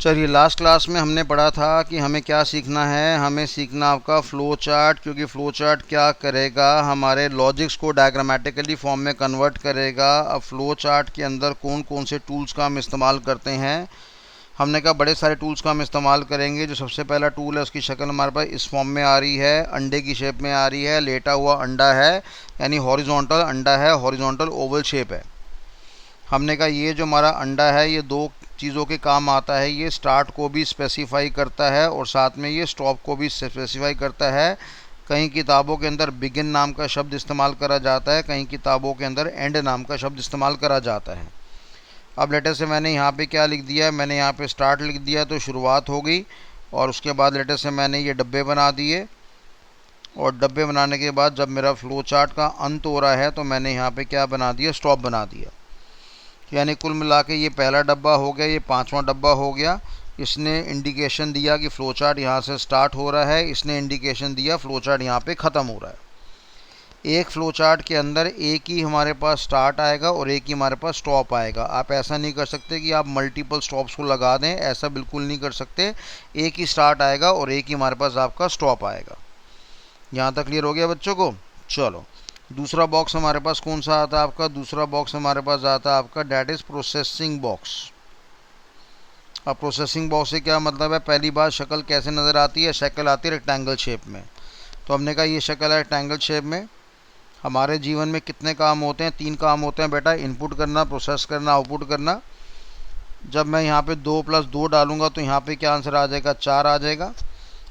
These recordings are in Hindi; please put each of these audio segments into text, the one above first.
चलिए, लास्ट क्लास में हमने पढ़ा था कि हमें क्या सीखना है। हमें सीखना आपका फ़्लो चार्ट, क्योंकि फ़्लो चार्ट क्या करेगा, हमारे लॉजिक्स को डायग्रामेटिकली फॉर्म में कन्वर्ट करेगा। अब फ़्लो चार्ट के अंदर कौन कौन से टूल्स का हम इस्तेमाल करते हैं। हमने कहा बड़े सारे टूल्स का हम इस्तेमाल करेंगे। जो सबसे पहला टूल है उसकी शक्ल हमारे पास इस फॉर्म में आ रही है, अंडे की शेप में आ रही है, लेटा हुआ अंडा है, यानी हॉरिजॉन्टल अंडा है, हॉरिजॉन्टल ओवल शेप है। हमने कहा ये जो हमारा अंडा है ये दो चीज़ों के काम आता है। ये स्टार्ट को भी स्पेसिफाई करता है और साथ में ये स्टॉप को भी स्पेसिफाई करता है। कई किताबों के अंदर बिगिन नाम का शब्द इस्तेमाल करा जाता है, कई किताबों के अंदर एंड नाम का शब्द इस्तेमाल करा जाता है। अब लेटर से मैंने यहाँ पे क्या लिख दिया, मैंने यहाँ पे स्टार्ट लिख दिया तो शुरुआत हो गई। और उसके बाद लेटर से मैंने ये डब्बे बना दिए, और डब्बे बनाने के बाद जब मेरा फ्लो चार्ट का अंत हो रहा है तो मैंने यहाँ पे क्या बना दिया, स्टॉप बना दिया। यानी कुल मिला के ये पहला डब्बा हो गया, ये पांचवा डब्बा हो गया। इसने इंडिकेशन दिया कि फ्लो चार्ट यहाँ से स्टार्ट हो रहा है, इसने इंडिकेशन दिया फ्लो चार्ट यहाँ पे ख़त्म हो रहा है। एक फ्लो चार्ट के अंदर एक ही हमारे पास स्टार्ट आएगा और एक ही हमारे पास स्टॉप आएगा। आप ऐसा नहीं कर सकते कि आप मल्टीपल स्टॉप्स को लगा दें, ऐसा बिल्कुल नहीं कर सकते। एक ही स्टार्ट आएगा और एक ही हमारे पास आपका स्टॉप आएगा। यहाँ तक क्लियर हो गया बच्चों को। चलो, दूसरा बॉक्स हमारे पास कौन सा आता है आपका, दूसरा बॉक्स हमारे पास आता है आपका डेट इज़ प्रोसेसिंग बॉक्स। अब प्रोसेसिंग बॉक्स से क्या मतलब है, पहली बार शक्ल कैसे नज़र आती है, शक्ल आती है रेक्टेंगल शेप में। तो हमने कहा ये शक्ल है रेक्टेंगल शेप में। हमारे जीवन में कितने काम होते हैं, 3 काम होते हैं बेटा, इनपुट करना, प्रोसेस करना, आउटपुट करना। जब मैं यहाँ पे 2 + 2 डालूंगा तो यहाँ पे क्या आंसर आ जाएगा, 4 आ जाएगा।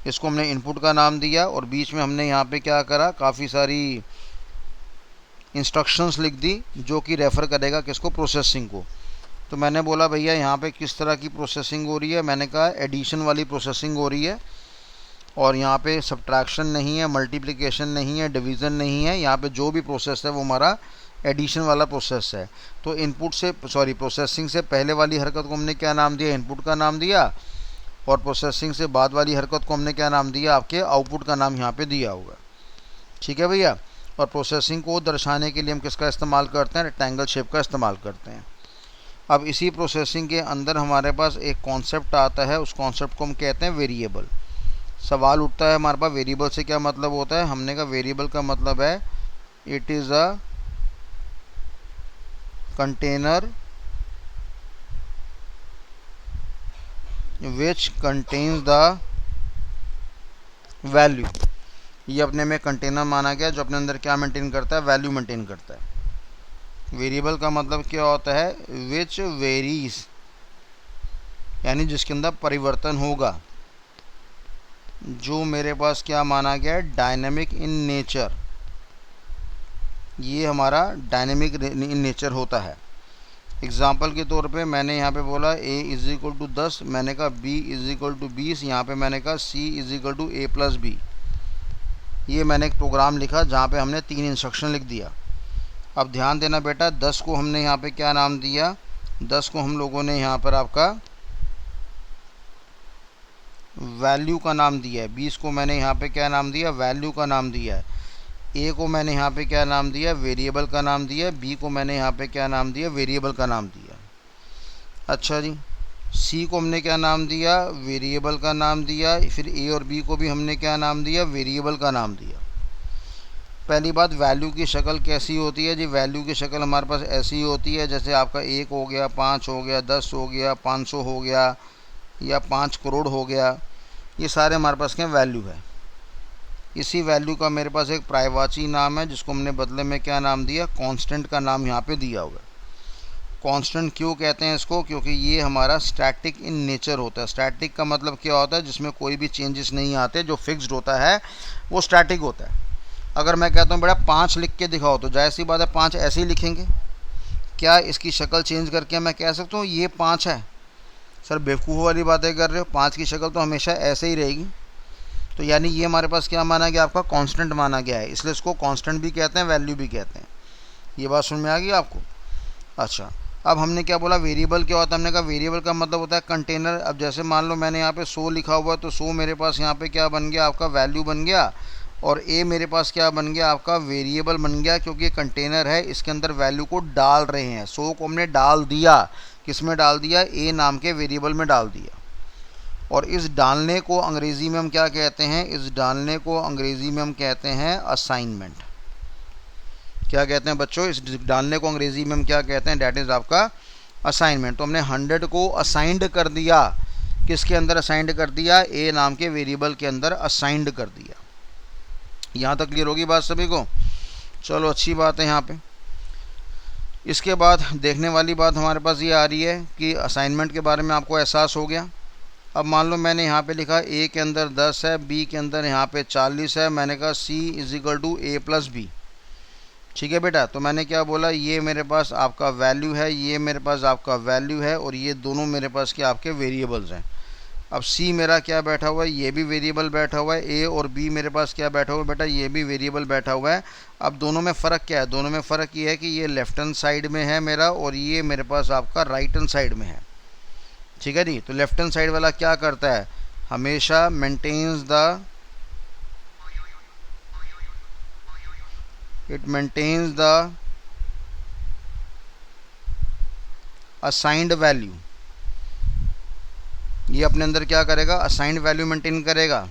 इसको हमने इनपुट का नाम दिया और बीच में हमने यहाँ पे क्या करा, काफ़ी सारी इंस्ट्रक्शंस लिख दी जो कि रेफ़र करेगा किसको, प्रोसेसिंग को। तो मैंने बोला भैया यहाँ पे किस तरह की प्रोसेसिंग हो रही है, मैंने कहा एडिशन वाली प्रोसेसिंग हो रही है। और यहाँ पे सब्ट्रैक्शन नहीं है, मल्टीप्लिकेशन नहीं है, डिवीज़न नहीं है। यहाँ पे जो भी प्रोसेस है वो हमारा एडिशन वाला प्रोसेस है। तो इनपुट से प्रोसेसिंग से पहले वाली हरकत को हमने क्या नाम दिया, इनपुट का नाम दिया। और प्रोसेसिंग से बाद वाली हरकत को हमने क्या नाम दिया, आपके आउटपुट का नाम यहाँ पे दिया होगा। ठीक है भैया। और प्रोसेसिंग को दर्शाने के लिए हम किसका इस्तेमाल करते हैं, रेक्टेंगल शेप का इस्तेमाल करते हैं। अब इसी प्रोसेसिंग के अंदर हमारे पास एक कॉन्सेप्ट आता है, उस कॉन्सेप्ट को हम कहते हैं वेरिएबल। सवाल उठता है हमारे पास वेरिएबल से क्या मतलब होता है। हमने कहा वेरिएबल का मतलब है it is a container which contains the value. ये अपने में कंटेनर माना गया जो अपने अंदर क्या मेंटेन करता है, वैल्यू मेंटेन करता है। वेरिएबल का मतलब क्या होता है, विच वेरीज, यानी जिसके अंदर परिवर्तन होगा। जो मेरे पास क्या माना गया है, डायनेमिक इन नेचर। ये हमारा डायनेमिक इन नेचर होता है। एग्जाम्पल के तौर पे मैंने यहाँ पे बोला a = 10, मैंने कहा b = 20, यहाँ पे मैंने कहा c = a + b। ये मैंने एक प्रोग्राम लिखा जहाँ पे हमने 3 इंस्ट्रक्शन लिख दिया। अब ध्यान देना बेटा, 10 को हमने यहाँ पे क्या नाम दिया, 10 को हम लोगों ने यहाँ पर आपका वैल्यू का नाम दिया है। 20 को मैंने यहाँ पे क्या नाम दिया, वैल्यू का नाम दिया है। ए को मैंने यहाँ पे क्या नाम दिया, वेरिएबल का नाम दिया। बी को मैंने यहाँ पे क्या नाम दिया, वेरिएबल का नाम दिया। अच्छा जी, सी को हमने क्या नाम दिया, वेरिएबल का नाम दिया। फिर ए और बी को भी हमने क्या नाम दिया, वेरिएबल का नाम दिया। पहली बात, वैल्यू की शक्ल कैसी होती है जी, वैल्यू की शक्ल हमारे पास ऐसी होती है जैसे आपका 1 हो गया, 5 हो गया, 10 हो गया, 500 हो गया, या 5 करोड़ हो गया। ये सारे हमारे पास क्या वैल्यू है। इसी वैल्यू का मेरे पास एक पर्यायवाची नाम है जिसको हमने बदले में क्या नाम दिया, कांस्टेंट का नाम यहाँ पे दिया हुआ है। कांस्टेंट क्यों कहते हैं इसको, क्योंकि ये हमारा स्टैटिक इन नेचर होता है। स्टैटिक का मतलब क्या होता है, जिसमें कोई भी चेंजेस नहीं आते, जो फिक्स्ड होता है वो स्टैटिक होता है। अगर मैं कहता हूँ बेटा 5 लिख के दिखाओ, तो जाहिर सी बात है 5 ऐसे ही लिखेंगे। क्या इसकी शक्ल चेंज करके मैं कह सकता हूँ ये 5 है? सर बेवकूफ़ वाली बातें कर रहे हो, 5 की शक्ल तो हमेशा ऐसे ही रहेगी। तो यानी ये हमारे पास क्या माना गया, आपका कांस्टेंट माना गया है, इसलिए इसको कांस्टेंट भी कहते हैं, वैल्यू भी कहते हैं। ये बात समझ में आ गई आपको। अच्छा, अब हमने क्या बोला, वेरिएबल क्या होता है। हमने कहा वेरिएबल का मतलब होता है कंटेनर। अब जैसे मान लो मैंने यहाँ पे 100 लिखा हुआ है, तो 100 मेरे पास यहाँ पे क्या बन गया, आपका वैल्यू बन गया। और ए मेरे पास क्या बन गया, आपका वेरिएबल बन गया, क्योंकि ये कंटेनर है, इसके अंदर वैल्यू को डाल रहे हैं। 100 को हमने डाल दिया, किस में डाल दिया, ए नाम के वेरिएबल में डाल दिया। और इस डालने को अंग्रेज़ी में हम क्या कहते हैं, इस डालने को अंग्रेज़ी में हम कहते हैं असाइनमेंट। क्या कहते हैं बच्चों, इस डालने को अंग्रेज़ी में हम क्या कहते हैं, डैट इज़ आपका असाइनमेंट। तो हमने 100 को असाइंड कर दिया, किसके अंदर असाइंड कर दिया, ए नाम के वेरिएबल के अंदर असाइंड कर दिया। यहाँ तक क्लियर होगी बात सभी को? चलो अच्छी बात है यहाँ पे। इसके बाद देखने वाली बात हमारे पास ये आ रही है कि असाइनमेंट के बारे में आपको एहसास हो गया। अब मान लो मैंने यहाँ पे लिखा ए के अंदर 10 है, बी के अंदर यहाँ पे 40 है, मैंने कहा C is equal to A plus B. ठीक है बेटा, तो मैंने क्या बोला, ये मेरे पास आपका वैल्यू है, ये मेरे पास आपका वैल्यू है, और ये दोनों मेरे पास क्या आपके वेरिएबल्स हैं। अब सी मेरा क्या बैठा हुआ है, ये भी वेरिएबल बैठा हुआ है, ए और बी मेरे पास क्या बैठा हुआ है बेटा, ये भी वेरिएबल बैठा हुआ है। अब दोनों में फ़र्क क्या है, दोनों में फ़र्क ये है कि ये लेफ्ट हैंड साइड में है मेरा, और ये मेरे पास आपका राइट हैंड साइड में है। ठीक है जी, तो लेफ्ट हैंड साइड वाला क्या करता है, हमेशा मेंटेन्स द असाइंड वैल्यू। ये अपने अंदर क्या करेगा, असाइंड वैल्यू मेंटेन करेगा।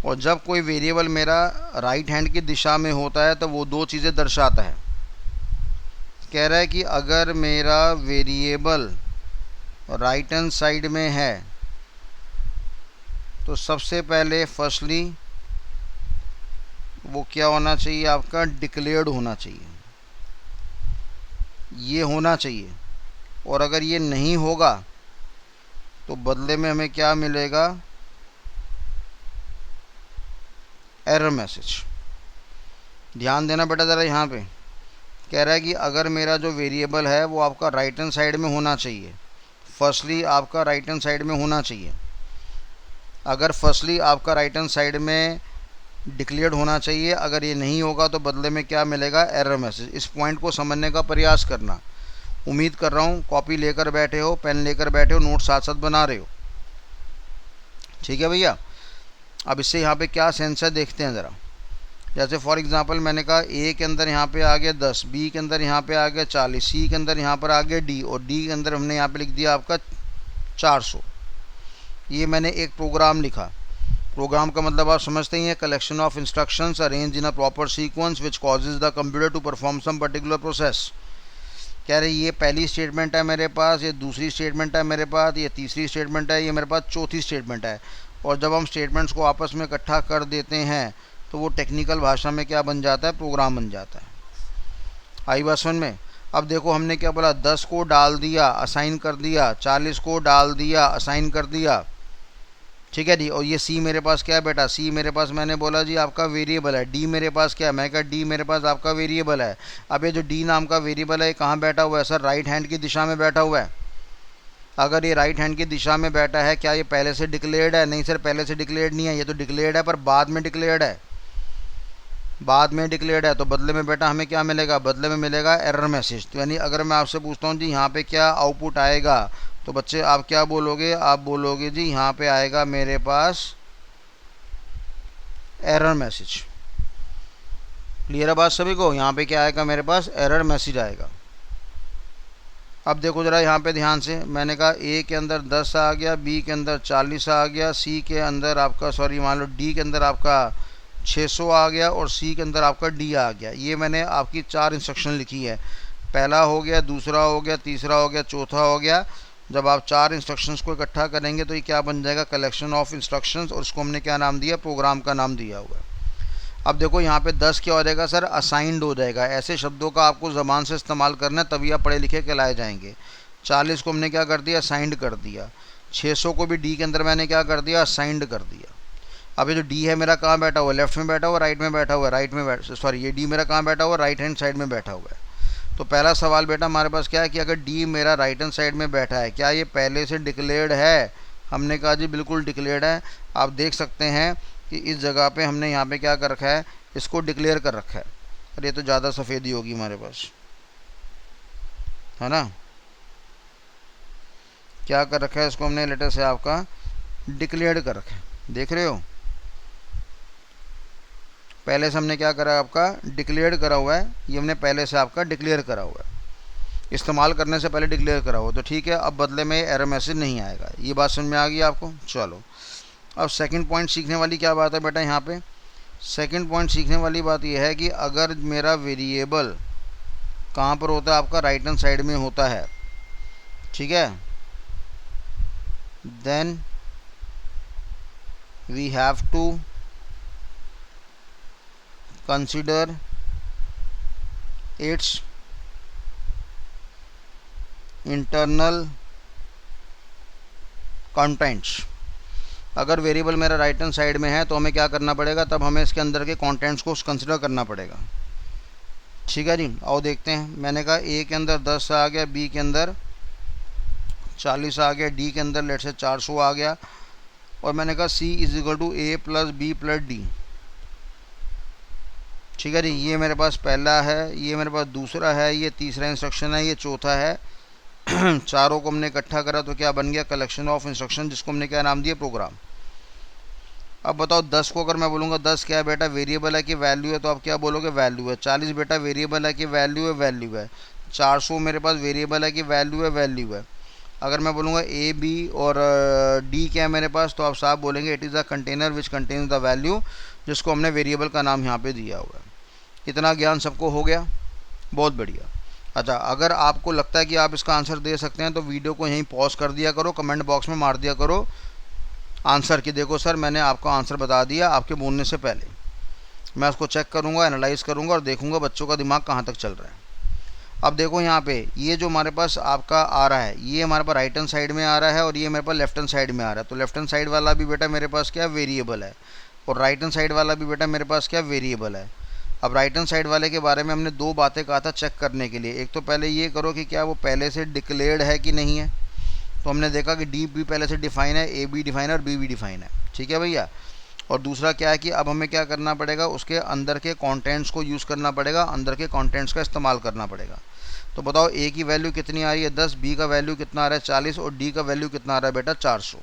और जब कोई वेरिएबल मेरा राइट हैंड की दिशा में होता है तो वो दो चीज़ें दर्शाता है। कह रहा है कि अगर मेरा वेरिएबल राइट हैंड साइड में है तो सबसे पहले फर्स्टली वो क्या होना चाहिए, आपका डिक्लेयर्ड होना चाहिए, ये होना चाहिए। और अगर ये नहीं होगा तो बदले में हमें क्या मिलेगा, एरर मैसेज। ध्यान देना बेटा ज़रा, यहाँ पे कह रहा है कि अगर मेरा जो वेरिएबल है वो आपका राइट हैंड साइड में होना चाहिए, फर्स्टली आपका राइट हैंड साइड में होना चाहिए। अगर फर्स्टली आपका राइट हैंड साइड में डिक्लेयर्ड होना चाहिए, अगर ये नहीं होगा तो बदले में क्या मिलेगा, एरर मैसेज। इस पॉइंट को समझने का प्रयास करना। उम्मीद कर रहा हूँ कॉपी लेकर बैठे हो, पेन लेकर बैठे हो, नोट साथ साथ बना रहे हो। ठीक है भैया, अब इससे यहाँ पे क्या सेंस है देखते हैं ज़रा। जैसे फॉर एग्जांपल मैंने कहा ए के अंदर यहाँ पे आ गया 10, बी के अंदर यहाँ पे आ गया 40, सी के अंदर यहाँ पर आ गया डी, और डी के अंदर हमने यहाँ पे लिख दिया आपका 400। ये मैंने एक प्रोग्राम लिखा। प्रोग्राम का मतलब आप समझते ही हैं, collection of instructions arrange in a proper sequence which causes the computer to perform some particular process. कह रहे ये पहली स्टेटमेंट है मेरे पास, ये दूसरी स्टेटमेंट है मेरे पास, ये तीसरी स्टेटमेंट है, ये मेरे पास चौथी स्टेटमेंट है। और जब हम स्टेटमेंट्स को आपस में इकट्ठा कर देते हैं तो वो टेक्निकल भाषा में क्या बन जाता है, प्रोग्राम बन जाता है। आई बात समझ में? अब देखो हमने क्या बोला, 10 को डाल दिया, असाइन कर दिया, 40 को डाल दिया, असाइन कर दिया। ठीक है जी, और ये सी मेरे पास क्या है बेटा, सी मेरे पास मैंने बोला जी आपका वेरिएबल है। डी मेरे पास क्या है, मैं कहा डी मेरे पास आपका वेरिएबल है। अब ये जो डी नाम का वेरिएबल है ये कहाँ बैठा हुआ है सर, राइट हैंड की दिशा में बैठा हुआ है। अगर ये राइट हैंड की दिशा में बैठा है, क्या ये पहले से डिक्लेयर्ड है? नहीं सर, पहले से डिक्लेयर्ड नहीं है, ये तो डिक्लेयर्ड है पर बाद में डिक्लेयर्ड है, बाद में डिक्लेयर्ड है। तो बदले में बेटा हमें क्या मिलेगा, बदले में मिलेगा एरर मैसेज। तो यानी अगर मैं आपसे पूछता हूँ जी यहाँ पे क्या आउटपुट आएगा, तो बच्चे आप क्या बोलोगे, आप बोलोगे जी यहाँ पे आएगा मेरे पास एरर मैसेज। क्लियर है बात सभी को? यहाँ पे क्या आएगा मेरे पास, एरर मैसेज आएगा। अब देखो ज़रा यहाँ पे ध्यान से, मैंने कहा ए के अंदर 10 आ गया, बी के अंदर 40 आ गया, सी के अंदर आपका सॉरी मान लो डी के अंदर आपका 600 आ गया, और सी के अंदर आपका डी आ गया। ये मैंने आपकी 4 इंस्ट्रक्शन लिखी है। पहला हो गया, दूसरा हो गया, तीसरा हो गया, चौथा हो गया। जब आप 4 इंस्ट्रक्शंस को इकट्ठा करेंगे तो ये क्या बन जाएगा, कलेक्शन ऑफ इंस्ट्रक्शंस, और उसको हमने क्या नाम दिया, प्रोग्राम का नाम दिया हुआ है। अब देखो यहाँ पे 10 क्या हो जाएगा सर, असाइंड हो जाएगा। ऐसे शब्दों का आपको ज़बान से इस्तेमाल करना है, तभी आप पढ़े लिखे कहलाए जाएंगे। 40 को हमने क्या कर दिया, असाइंड कर दिया। 600 को भी डी के अंदर मैंने क्या कर दिया, असाइंड कर दिया। अब ये जो डी है मेरा कहाँ बैठा हुआ है, लेफ्ट में बैठा हुआ, राइट में बैठा हुआ है, राइट में सॉरी ये डी मेरा कहाँ बैठा हुआ है, राइट हैंड साइड में बैठा हुआ है। तो पहला सवाल बेटा हमारे पास क्या है कि अगर डी मेरा राइट हैंड साइड में बैठा है, क्या ये पहले से डिक्लेयर्ड है? हमने कहा जी बिल्कुल डिक्लेयर्ड है। आप देख सकते हैं कि इस जगह पे हमने यहाँ पे क्या कर रखा है, इसको डिक्लेयर कर रखा है। अरे ये तो ज़्यादा सफ़ेदी होगी हमारे पास, है ना। क्या कर रखा है, इसको हमने लेटर से आपका डिक्लेयर्ड कर रखा है, देख रहे हो। पहले से हमने क्या करा, आपका डिक्लेयर्ड करा हुआ है, ये हमने पहले से आपका डिक्लेयर करा हुआ है। इस्तेमाल करने से पहले डिक्लेयर करा हो तो ठीक है, अब बदले में एरर मैसेज नहीं आएगा। ये बात समझ में आ गई आपको। चलो अब सेकंड पॉइंट सीखने वाली क्या बात है बेटा, यहाँ पे सेकंड पॉइंट सीखने वाली बात यह है कि अगर मेरा वेरिएबल कहाँ पर होता है, आपका राइट हैंड साइड में होता है, ठीक है, then we have to consider its internal contents. अगर वेरिएबल मेरा राइट हैंड साइड में है तो हमें क्या करना पड़ेगा, तब हमें इसके अंदर के कंटेंट्स को कंसिडर करना पड़ेगा। ठीक है जी, आओ देखते हैं। मैंने कहा ए के अंदर 10 आ गया, बी के अंदर 40 आ गया, डी के अंदर लेट से 400 आ गया, और मैंने कहा C is equal to A plus B plus D. ठीक है जी, ये मेरे पास पहला है, ये मेरे पास दूसरा है, ये तीसरा इंस्ट्रक्शन है, ये चौथा है। चारों को हमने इकट्ठा करा तो क्या बन गया, कलेक्शन ऑफ इंस्ट्रक्शन, जिसको हमने क्या नाम दिया, प्रोग्राम। अब बताओ 10 को अगर मैं बोलूँगा 10 क्या है बेटा, वेरिएबल है कि वैल्यू है, तो आप क्या बोलोगे, वैल्यू है। 40 बेटा वेरिएबल है कि वैल्यू है, वैल्यू है। 400 मेरे पास वेरिएबल है कि वैल्यू है, वैल्यू है। अगर मैं बोलूँगा ए बी और डी क्या है मेरे पास, तो आप साफ बोलेंगे it is a container which contains the value, जिसको हमने वेरिएबल का नाम यहाँ पे दिया हुआ है। इतना ज्ञान सबको हो गया, बहुत बढ़िया। अच्छा, अगर आपको लगता है कि आप इसका आंसर दे सकते हैं तो वीडियो को यहीं पॉज कर दिया करो, कमेंट बॉक्स में मार दिया करो आंसर कि देखो सर मैंने आपको आंसर बता दिया आपके बोलने से पहले। मैं उसको चेक करूँगा, एनालाइज करूँगा और देखूँगा बच्चों का दिमाग कहाँ तक चल रहा है। अब देखो यहाँ पे ये जो हमारे पास आपका आ रहा है, ये हमारे पास राइट हैंड साइड में आ रहा है और ये मेरे पास लेफ्ट हैंड साइड में आ रहा है। तो लेफ्ट हैंड साइड वाला भी बेटा मेरे पास क्या वेरिएबल है, और राइट हैंड साइड वाला भी बेटा मेरे पास क्या वेरिएबल है। अब राइट हैंड साइड वाले के बारे में हमने दो बातें कहा था चेक करने के लिए। एक तो पहले ये करो कि क्या वो पहले से डिक्लेयर्ड है कि नहीं है, तो हमने देखा कि डी भी पहले से डिफाइन है, ए भी डिफाइन है और बी भी डिफाइन है। ठीक है भैया। और दूसरा क्या है कि अब हमें क्या करना पड़ेगा, उसके अंदर के कंटेंट्स को यूज़ करना पड़ेगा, अंदर के कंटेंट्स का इस्तेमाल करना पड़ेगा। तो बताओ ए की वैल्यू कितनी आ रही है 10, बी का वैल्यू कितना आ रहा है 40 और डी का वैल्यू कितना आ रहा है बेटा 400,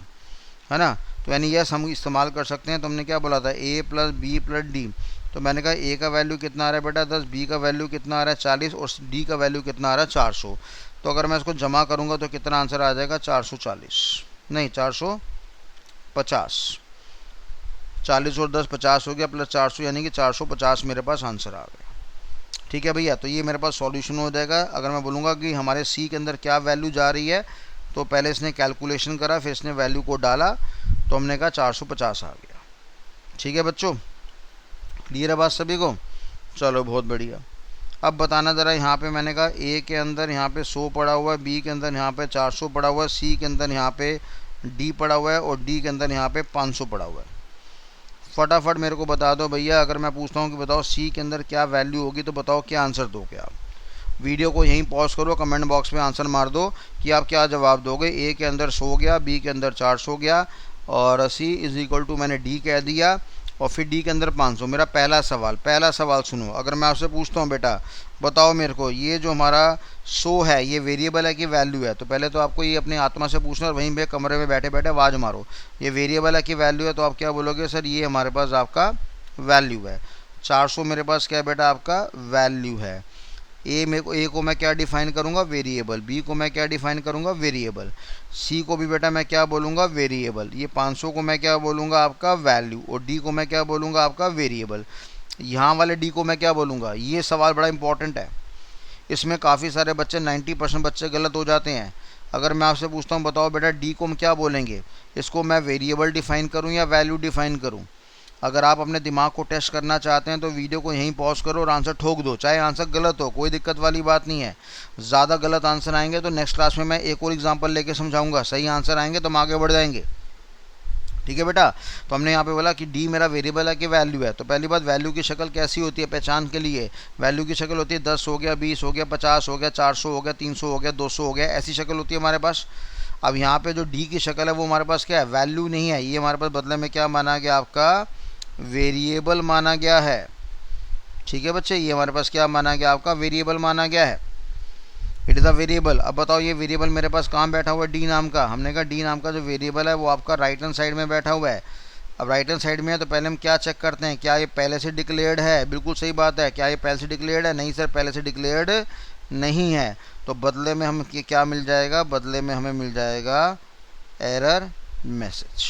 है ना। तो यानी यस हम इस्तेमाल कर सकते हैं। तो हमने क्या बोला था, ए प्लस बी प्लस डी। तो मैंने कहा ए का वैल्यू कितना आ रहा है बेटा 10, बी का वैल्यू कितना आ रहा है 40 और डी का वैल्यू कितना आ रहा है 400। तो अगर मैं इसको जमा करूँगा तो कितना आंसर आ जाएगा 440, नहीं 450। 40 और 10 50 हो गया प्लस 400, यानी कि 450 मेरे पास आंसर आ गया। ठीक है भैया। तो ये मेरे पास सॉल्यूशन हो जाएगा। अगर मैं बोलूँगा कि हमारे सी के अंदर क्या वैल्यू जा रही है, तो पहले इसने कैलकुलेशन करा, फिर इसने वैल्यू को डाला, तो हमने कहा 450 आ गया। ठीक है बच्चों, क्लियर है बात सभी को। चलो बहुत बढ़िया। अब बताना ज़रा, यहाँ पे मैंने कहा ए के अंदर यहाँ पे 100 पड़ा हुआ है, बी के अंदर यहाँ पे 400 पड़ा हुआ है, सी के अंदर यहाँ पे डी पड़ा हुआ है और डी के अंदर यहाँ पे 500 पड़ा हुआ है। फटाफट मेरे को बता दो भैया, अगर मैं पूछता हूँ कि बताओ सी के अंदर क्या वैल्यू होगी, तो बताओ क्या आंसर दोगे आप। वीडियो को यहीं पॉज करो, कमेंट बॉक्स में आंसर मार दो कि आप क्या जवाब दोगे। ए के अंदर 100 गया, बी के अंदर 400 गया और सी इज इक्वल टू मैंने डी कह दिया और फिर डी के अंदर 500। मेरा पहला सवाल सुनो। अगर मैं आपसे पूछता हूँ बेटा बताओ मेरे को, ये जो हमारा 100 है ये वेरिएबल है कि वैल्यू है, तो पहले तो आपको ये अपनी आत्मा से पूछना और वहीं पे कमरे में बैठे बैठे आवाज़ मारो ये वेरिएबल है कि वैल्यू है। तो आप क्या बोलोगे, सर ये हमारे पास आपका वैल्यू है। 400 मेरे पास क्या है बेटा, आपका वैल्यू है। ए को मैं क्या डिफाइन करूंगा, वेरिएबल। बी को मैं क्या डिफाइन करूंगा, वेरिएबल। सी को भी बेटा मैं क्या बोलूँगा, वेरिएबल। ये 500 को मैं क्या बोलूँगा, आपका वैल्यू। और डी को मैं क्या बोलूँगा, आपका वेरिएबल। यहाँ वाले डी को मैं क्या बोलूँगा, ये सवाल बड़ा इंपॉर्टेंट है। इसमें काफ़ी सारे बच्चे 90% बच्चे गलत हो जाते हैं। अगर मैं आपसे पूछता हूँ बताओ बेटा डी को हम क्या बोलेंगे, इसको मैं वेरिएबल डिफाइन करूँ या वैल्यू डिफाइन करूँ। अगर आप अपने दिमाग को टेस्ट करना चाहते हैं तो वीडियो को यहीं पॉज करो और आंसर ठोक दो, चाहे आंसर गलत हो, कोई दिक्कत वाली बात नहीं है। ज़्यादा गलत आंसर आएंगे तो नेक्स्ट क्लास में मैं एक और एग्जांपल लेके समझाऊंगा, सही आंसर आएंगे तो हम आगे बढ़ जाएंगे। ठीक है बेटा। तो हमने यहाँ पे बोला कि डी मेरा वेरिएबल है कि वैल्यू है। तो पहली बात, वैल्यू की शक्ल कैसी होती है पहचान के लिए, वैल्यू की शक्ल होती है 10 हो गया, 20 हो गया, 50 हो गया, 400 हो गया, 300 हो गया, 200 हो गया, ऐसी शक्ल होती है हमारे पास। अब यहाँ पे जो डी की शक्ल है वो हमारे पास क्या है, वैल्यू नहीं है, ये हमारे पास बदले में क्या माना गया, आपका वेरिएबल माना गया है। ठीक है बच्चे, ये हमारे पास क्या माना गया, आपका वेरिएबल माना गया है। It is a variable. अब बताओ ये वेरिएबल मेरे पास कहाँ बैठा हुआ है, डी नाम का। हमने कहा डी नाम का जो वेरिएबल है वो आपका राइट हैंड साइड में बैठा हुआ है। अब राइट हैंड साइड में है तो पहले हम क्या चेक करते हैं, क्या ये पहले से डिक्लेयर्ड है। बिल्कुल सही बात है, क्या ये पहले से डिक्लेयर्ड है, नहीं सर पहले से डिक्लेयर्ड नहीं है, तो बदले में हम क्या मिल जाएगा, बदले में हमें मिल जाएगा एरर मैसेज।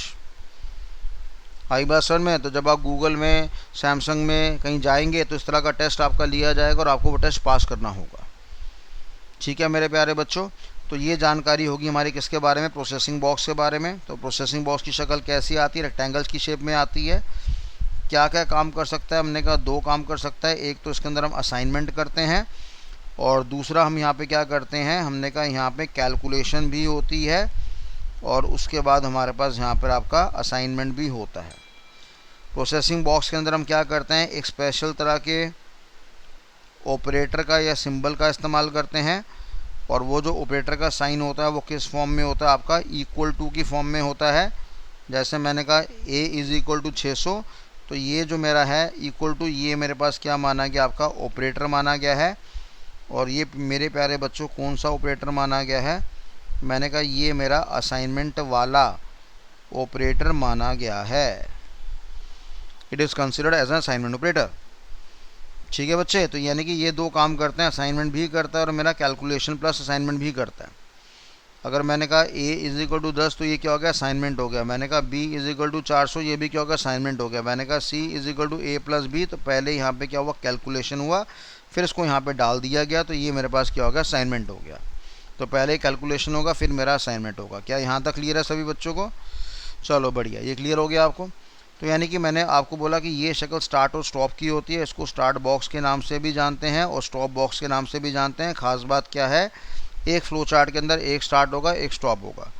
आई बात समझ में? तो जब आप गूगल में, सैमसंग में कहीं जाएंगे तो इस तरह का टेस्ट आपका लिया जाएगा और आपको वो टेस्ट पास करना होगा। ठीक है मेरे प्यारे बच्चों, तो ये जानकारी होगी हमारी किसके बारे में, प्रोसेसिंग बॉक्स के बारे में। तो प्रोसेसिंग बॉक्स की शक्ल कैसी आती है, रेक्टेंगल्स की शेप में आती है। क्या क्या काम कर सकता है, हमने कहा 2 काम कर सकता है। एक तो इसके अंदर हम असाइनमेंट करते हैं और दूसरा हम यहाँ पे क्या करते हैं, हमने कहा यहाँ पे कैलकुलेशन भी होती है और उसके बाद हमारे पास यहाँ पर आपका असाइनमेंट भी होता है। प्रोसेसिंग बॉक्स के अंदर हम क्या करते हैं, एक स्पेशल तरह के ऑपरेटर का या सिंबल का इस्तेमाल करते हैं और वो जो ऑपरेटर का साइन होता है वो किस फॉर्म में होता है, आपका इक्वल टू की फॉर्म में होता है। जैसे मैंने कहा a इज़ इक्वल टू 600, तो ये जो मेरा है इक्वल टू, ये मेरे पास क्या माना गया, आपका ऑपरेटर माना गया है। और ये मेरे प्यारे बच्चों कौन सा ऑपरेटर माना गया है, मैंने कहा ये मेरा असाइनमेंट वाला ऑपरेटर माना गया है। It is considered as an assignment operator. ठीक है बच्चे, तो यानी कि ये 2 काम करते हैं, असाइनमेंट भी करता है और मेरा कैलकुलेशन प्लस असाइनमेंट भी करता है। अगर मैंने कहा a इज़ इक्वल टू 10 तो ये क्या हो गया, असाइनमेंट हो गया। मैंने कहा b इज़ इक्वल टू 400, ये भी क्या हो गया, असाइनमेंट हो गया। मैंने कहा c is equal to a plus b, तो पहले यहाँ पे क्या हुआ, कैलकुलेशन हुआ, फिर इसको यहाँ पे डाल दिया गया, तो ये मेरे पास क्या हो गया, असाइनमेंट हो गया। तो पहले कैलकुलेशन होगा फिर मेरा असाइनमेंट होगा। क्या यहाँ तक क्लियर है सभी बच्चों को? चलो बढ़िया, ये क्लियर हो गया आपको। तो यानी कि मैंने आपको बोला कि ये शक्ल स्टार्ट और स्टॉप की होती है। इसको स्टार्ट बॉक्स के नाम से भी जानते हैं और स्टॉप बॉक्स के नाम से भी जानते हैं। ख़ास बात क्या है, एक फ्लो चार्ट के अंदर एक स्टार्ट होगा एक स्टॉप होगा।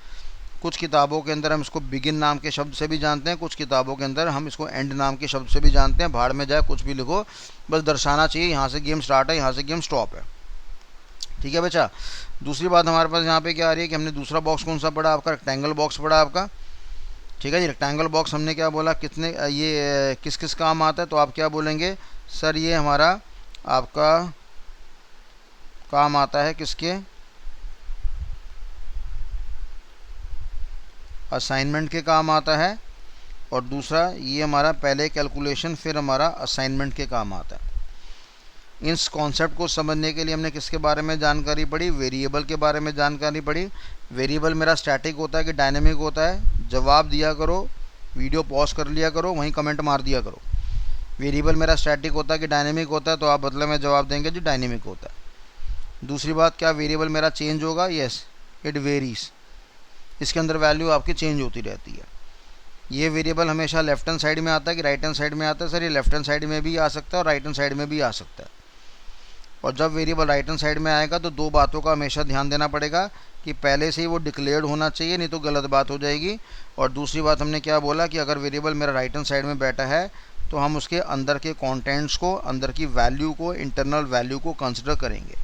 कुछ किताबों के अंदर हम इसको बिगिन नाम के शब्द से भी जानते हैं, कुछ किताबों के अंदर हम इसको एंड नाम के शब्द से भी जानते हैं। भाड़ में जाए कुछ भी लिखो, बस दर्शाना चाहिए यहाँ से गेम स्टार्ट है, यहाँ से गेम स्टॉप है। ठीक है बच्चा। दूसरी बात हमारे पास यहाँ पे क्या आ रही है कि हमने दूसरा बॉक्स कौन सा पढ़ा, आपका रेक्टेंगल बॉक्स पढ़ा आपका। ठीक है जी, रेक्टेंगल बॉक्स हमने क्या बोला, कितने ये किस किस काम आता है, तो आप क्या बोलेंगे, सर ये हमारा आपका काम आता है किसके, असाइनमेंट के काम आता है। और दूसरा ये हमारा पहले कैलकुलेशन फिर हमारा असाइनमेंट के काम आता है। इस कॉन्सेप्ट को समझने के लिए हमने किसके बारे में जानकारी पढ़ी, वेरिएबल के बारे में जानकारी पढ़ी। वेरिएबल मेरा स्टैटिक होता है कि डायनेमिक होता है, जवाब दिया करो, वीडियो पॉज कर लिया करो, वहीं कमेंट मार दिया करो। वेरिएबल मेरा स्टैटिक होता है कि डायनेमिक होता है, तो आप बदले में जवाब देंगे जो डायनेमिक होता है। दूसरी बात, क्या वेरिएबल मेरा चेंज होगा, येस इट वेरीज, इसके अंदर वैल्यू आपकी चेंज होती रहती है। ये वेरिएबल हमेशा लेफ्ट हैंड साइड में आता है कि राइट हैंड साइड में आता है, सर ये लेफ्ट हैंड साइड में भी आ सकता है और राइट हैंड साइड में भी आ सकता है। और जब वेरिएबल राइट हैंड साइड में आएगा तो 2 बातों का हमेशा ध्यान देना पड़ेगा कि पहले से ही वो डिक्लेयर्ड होना चाहिए, नहीं तो गलत बात हो जाएगी। और दूसरी बात हमने क्या बोला कि अगर वेरिएबल मेरा राइट हैंड साइड में बैठा है तो हम उसके अंदर के कंटेंट्स को, अंदर की वैल्यू को, इंटरनल वैल्यू को कंसिडर करेंगे।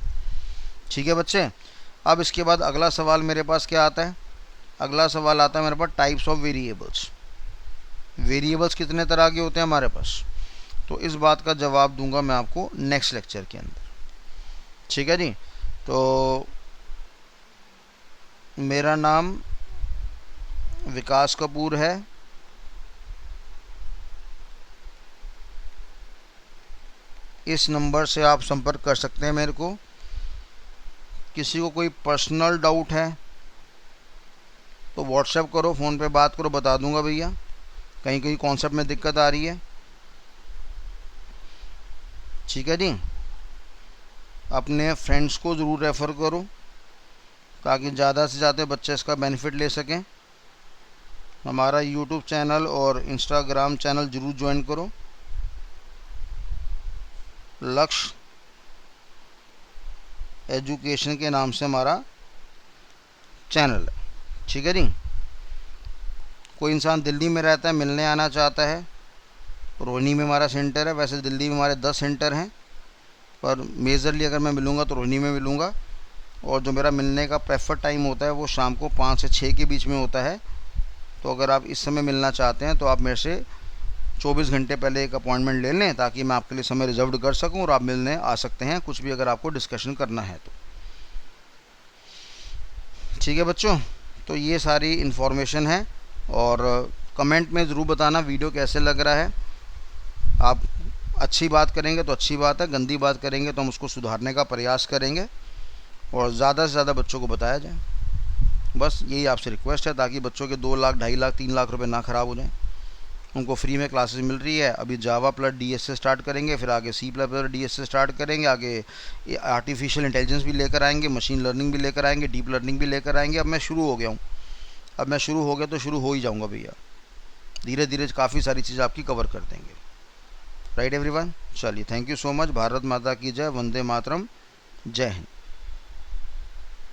ठीक है बच्चे। अब इसके बाद अगला सवाल मेरे पास क्या आता है, अगला सवाल आता है मेरे पास टाइप्स ऑफ वेरिएबल्स। वेरिएबल्स कितने तरह के होते हैं हमारे पास, तो इस बात का जवाब दूंगा मैं आपको नेक्स्ट लेक्चर के अंदर। ठीक है जी। तो मेरा नाम विकास कपूर है। इस नंबर से आप संपर्क कर सकते हैं मेरे को। किसी को कोई पर्सनल डाउट है तो व्हाट्सएप करो, फ़ोन पे बात करो, बता दूंगा भैया। कहीं कहीं कॉन्सेप्ट में दिक्कत आ रही है। ठीक है जी। अपने फ्रेंड्स को ज़रूर रेफ़र करो ताकि ज़्यादा से ज़्यादा बच्चे इसका बेनिफिट ले सकें। हमारा यूट्यूब चैनल और इंस्टाग्राम चैनल ज़रूर ज्वाइन करो। लक्ष्य एजुकेशन के नाम से हमारा चैनल है। ठीक है जी। कोई इंसान दिल्ली में रहता है, मिलने आना चाहता है, रोहिणी में हमारा सेंटर है। वैसे दिल्ली में हमारे 10 सेंटर हैं, पर मेजरली अगर मैं मिलूँगा तो रोहिणी में मिलूँगा। और जो मेरा मिलने का प्रेफर टाइम होता है वो शाम को 5 से 6 के बीच में होता है। तो अगर आप इस समय मिलना चाहते हैं तो आप मेरे से 24 घंटे पहले एक अपॉइंटमेंट ले लें ताकि मैं आपके लिए समय रिजर्व कर सकूं और आप मिलने आ सकते हैं, कुछ भी अगर आपको डिस्कशन करना है तो। ठीक है बच्चों, तो ये सारी इन्फॉर्मेशन है। और कमेंट में ज़रूर बताना वीडियो कैसे लग रहा है। आप अच्छी बात करेंगे तो अच्छी बात है, गंदी बात करेंगे तो हम उसको सुधारने का प्रयास करेंगे। और ज़्यादा से ज़्यादा बच्चों को बताया जाए। बस यही आपसे रिक्वेस्ट है, ताकि बच्चों के 2 लाख, 2.5 लाख, 3 लाख रुपए ना ख़राब हो जाएं। उनको फ्री में क्लासेस मिल रही है। अभी जावा प्लस डीएस से स्टार्ट करेंगे, फिर आगे सी प्लस डीएस से स्टार्ट करेंगे, आगे आर्टिफिशियल इंटेलिजेंस भी लेकर आएंगे, मशीन लर्निंग भी लेकर आएंगे, डीप लर्निंग भी लेकर आएंगे। अब मैं शुरू हो गया हूँ, अब मैं शुरू हो गया तो शुरू हो ही जाऊँगा भैया। धीरे धीरे काफ़ी सारी चीज़ आपकी कवर कर देंगे। राइट एवरीवन, चलिए thank you so much. Bharat माता की जय, वंदे मातरम, जय हिंद।